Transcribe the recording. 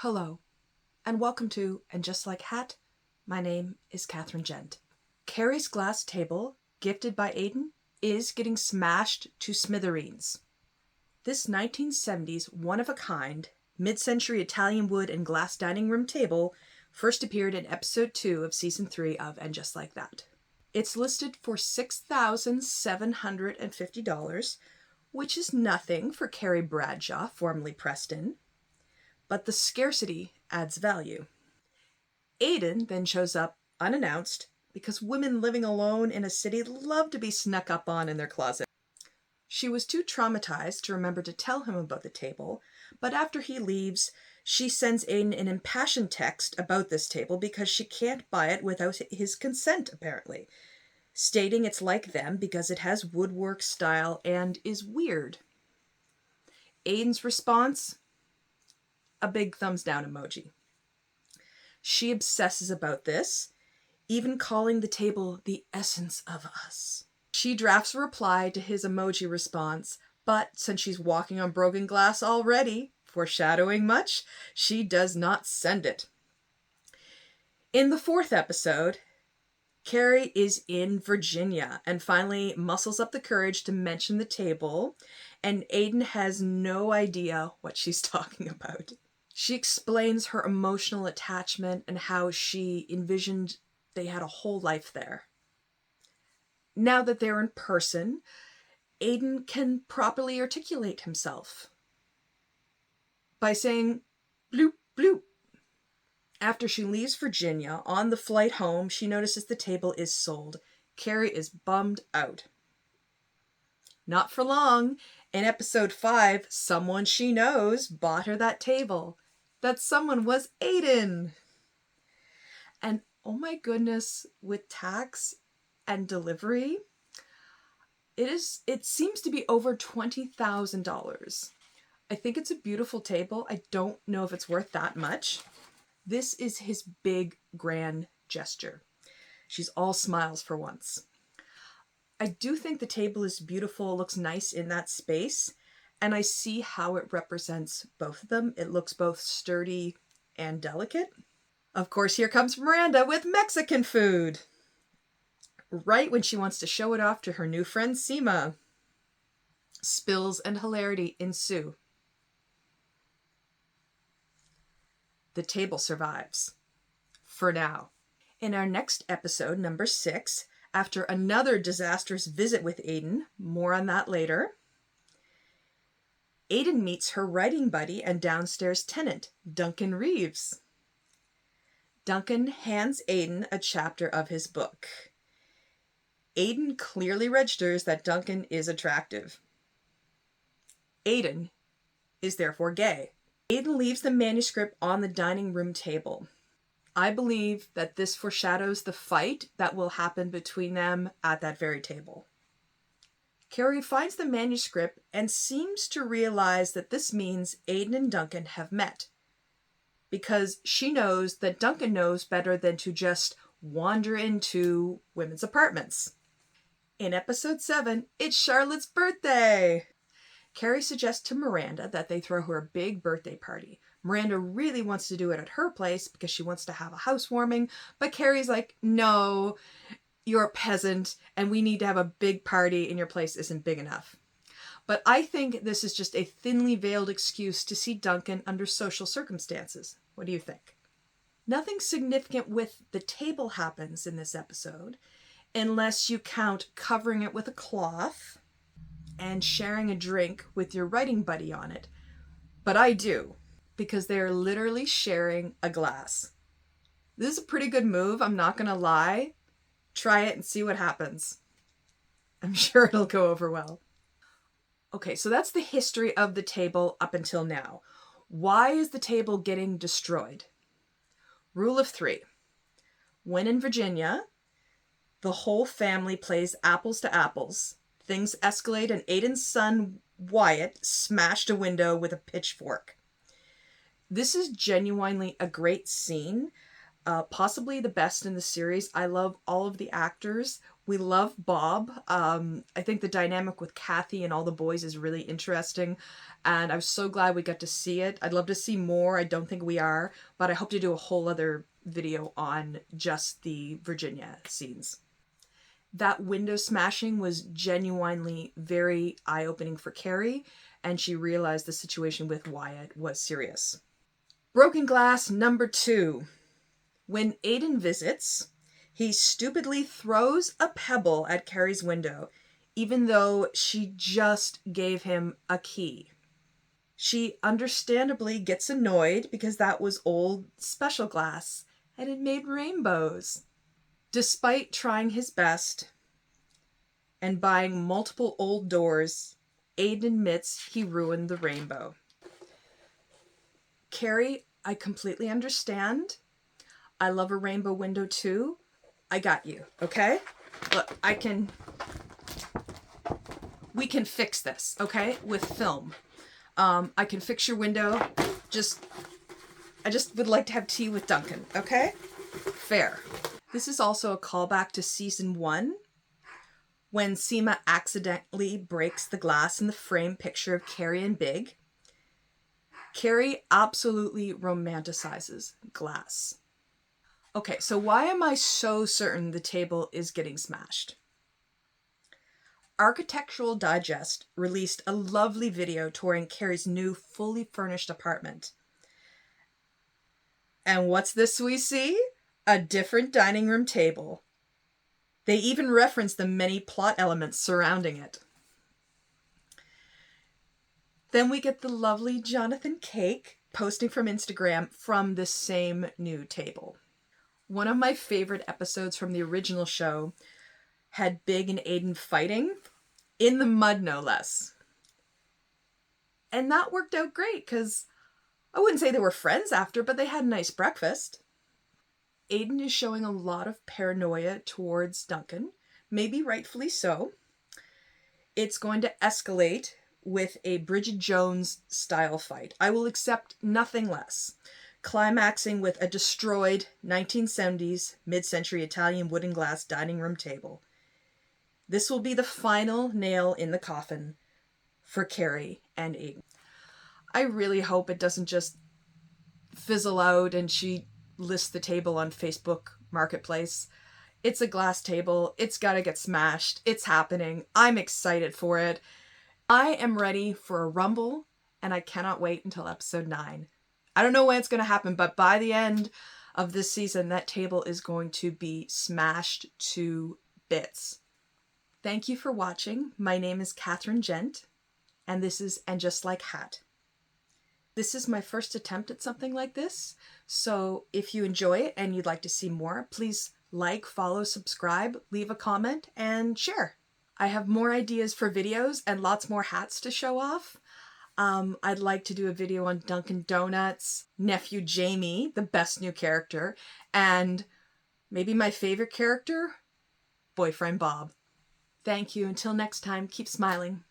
Hello, and welcome to And Just Like Hat, my name is Catherine Jent. Carrie's glass table, gifted by Aiden, is getting smashed to smithereens. This 1970s one-of-a-kind, mid-century Italian wood and glass dining room table first appeared in episode 2 of season 3 of And Just Like That. It's listed for $6,750, which is nothing for Carrie Bradshaw, formerly Preston. But the scarcity adds value. Aiden then shows up unannounced because women living alone in a city love to be snuck up on in their closet. She was too traumatized to remember to tell him about the table, but after he leaves, she sends Aiden an impassioned text about this table because she can't buy it without his consent, apparently, stating it's like them because it has woodwork style and is weird. Aiden's response? A big thumbs down emoji. She obsesses about this, even calling the table the essence of us. She drafts a reply to his emoji response, but since she's walking on broken glass already, foreshadowing much, she does not send it. In the 4th episode, Carrie is in Virginia and finally muscles up the courage to mention the table, and Aiden has no idea what she's talking about. She explains her emotional attachment and how she envisioned they had a whole life there. Now that they're in person, Aiden can properly articulate himself by saying bloop, bloop. After she leaves Virginia, on the flight home, she notices the table is sold. Carrie is bummed out. Not for long. In episode 5, someone she knows bought her that table. That someone was Aiden. And oh my goodness, with tax and delivery, it seems to be over $20,000. I think it's a beautiful table. I don't know if it's worth that much. This is his big, grand gesture. She's all smiles for once. I do think the table is beautiful, looks nice in that space, and I see how it represents both of them. It looks both sturdy and delicate. Of course, here comes Miranda with Mexican food. Right when she wants to show it off to her new friend Seema. Spills and hilarity ensue. The table survives. For now. In our next episode, number 6, after another disastrous visit with Aiden, more on that later, Aiden meets her writing buddy and downstairs tenant, Duncan Reeves. Duncan hands Aiden a chapter of his book. Aiden clearly registers that Duncan is attractive. Aiden is therefore gay. Aiden leaves the manuscript on the dining room table. I believe that this foreshadows the fight that will happen between them at that very table. Carrie finds the manuscript and seems to realize that this means Aiden and Duncan have met, because she knows that Duncan knows better than to just wander into women's apartments. In episode 7, it's Charlotte's birthday! Carrie suggests to Miranda that they throw her a big birthday party. Miranda really wants to do it at her place because she wants to have a housewarming, but Carrie's like, no, you're a peasant and we need to have a big party and your place isn't big enough. But I think this is just a thinly veiled excuse to see Duncan under social circumstances. What do you think? Nothing significant with the table happens in this episode, unless you count covering it with a cloth and sharing a drink with your writing buddy on it. But I do, because they're literally sharing a glass. This is a pretty good move, I'm not gonna lie. Try it and see what happens. I'm sure it'll go over well. Okay, so that's the history of the table up until now. Why is the table getting destroyed? Rule of 3. When in Virginia, the whole family plays apples to apples. Things escalate and Aiden's son, Wyatt, smashed a window with a pitchfork. This is genuinely a great scene. Possibly the best in the series. I love all of the actors. We love Bob. I think the dynamic with Kathy and all the boys is really interesting, and I'm so glad we got to see it. I'd love to see more. I don't think we are, but I hope to do a whole other video on just the Virginia scenes. That window smashing was genuinely very eye-opening for Carrie, and she realized the situation with Wyatt was serious. Broken glass number 2. When Aiden visits, he stupidly throws a pebble at Carrie's window, even though she just gave him a key. She understandably gets annoyed because that was old special glass and it made rainbows. Despite trying his best and buying multiple old doors, Aiden admits he ruined the rainbow. Carrie, I completely understand. I love a rainbow window too. I got you, okay? Look, we can fix this, okay? With film. I can fix your window. I just would like to have tea with Duncan, okay? Fair. This is also a callback to season 1, when Seema accidentally breaks the glass in the frame picture of Carrie and Big. Carrie absolutely romanticizes glass. Okay, so why am I so certain the table is getting smashed? Architectural Digest released a lovely video touring Carrie's new fully furnished apartment. And what's this we see? A different dining room table. They even reference the many plot elements surrounding it. Then we get the lovely Jonathan Cake posting from Instagram from the same new table. One of my favorite episodes from the original show had Big and Aiden fighting in the mud, no less. And that worked out great because I wouldn't say they were friends after, but they had a nice breakfast. Aiden is showing a lot of paranoia towards Duncan, maybe rightfully so. It's going to escalate with a Bridget Jones style fight. I will accept nothing less. Climaxing with a destroyed 1970s mid-century Italian wood and glass dining room table. This will be the final nail in the coffin for Carrie and Aiden. I really hope it doesn't just fizzle out and she lists the table on Facebook Marketplace. It's a glass table. It's got to get smashed. It's happening. I'm excited for it. I am ready for a rumble, and I cannot wait until episode 9. I don't know when it's going to happen, but by the end of this season, that table is going to be smashed to bits. Thank you for watching. My name is Catherine Jent, and this is And Just Like Hat. This is my first attempt at something like this, so if you enjoy it and you'd like to see more, please like, follow, subscribe, leave a comment, and share. I have more ideas for videos and lots more hats to show off. I'd like to do a video on Dunkin' Donuts, nephew Jamie, the best new character, and maybe my favorite character, boyfriend Bob. Thank you. Until next time, keep smiling.